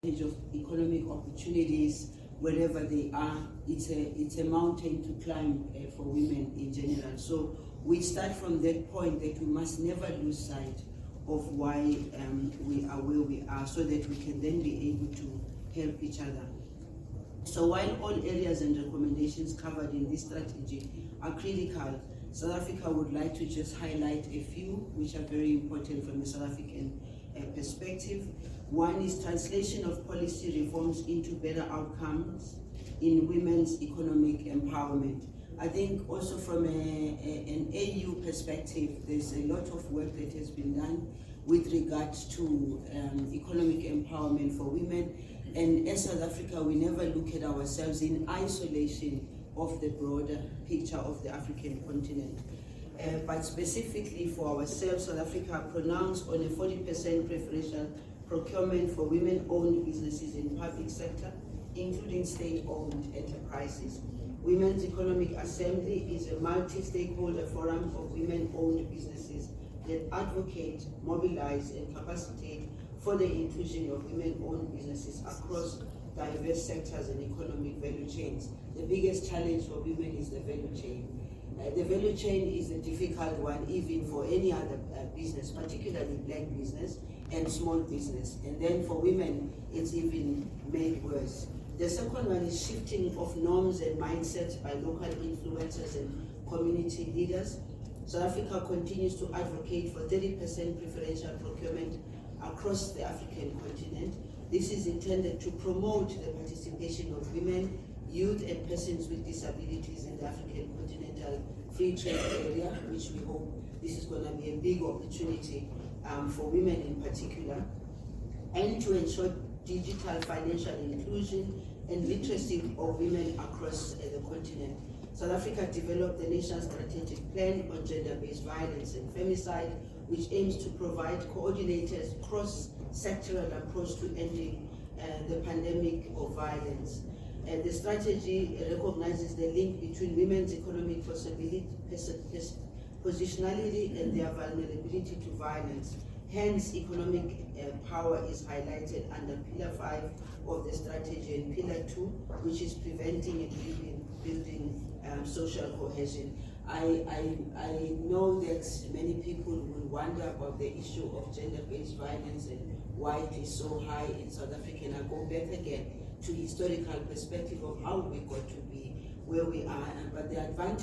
of economic opportunities wherever they are. It's a mountain to climb for women in general. So we start from that point that we must never lose sight of why we are where we are, so that we can then be able to help each other. So while all areas and recommendations covered in this strategy are critical, South Africa would like to just highlight a few which are very important from the South African perspective. One is translation of policy reforms into better outcomes in women's economic empowerment. I think also from an AU perspective, there's a lot of work that has been done with regards to economic empowerment for women. And as South Africa, we never look at ourselves in isolation of the broader picture of the African continent. But specifically for ourselves, South Africa pronounced on a 40% preferential procurement for women-owned businesses in public sector, including state-owned enterprises. Women's Economic Assembly is a multi-stakeholder forum of women-owned businesses that advocate, mobilize, and capacitate for the inclusion of women-owned businesses across diverse sectors and economic value chains. The biggest challenge for women is the value chain. The value chain is a difficult one even for any other business, particularly black business and small business. And then for women, it's even made worse. The second one is shifting of norms and mindsets by local influencers and community leaders. South Africa continues to advocate for 30% preferential procurement across the African continent. This is intended to promote the participation of women, youth, and persons with disabilities in the African continental free trade area, which we hope this is going to be a big opportunity for women in particular, and to ensure digital financial inclusion and literacy of women across the continent. South Africa developed the nation's strategic plan on gender-based violence and femicide, which aims to provide coordinated cross-sectoral approach to ending the pandemic of violence. The strategy recognizes the link between women's economic positionality and their vulnerability to violence. Hence, economic power is highlighted under Pillar 5 of the strategy and Pillar 2, which is preventing and building social cohesion. I know that many people will wonder about the issue of gender-based violence and why it is so high in South Africa. And I go back again to historical perspective of how we got to be where we are. But the advantage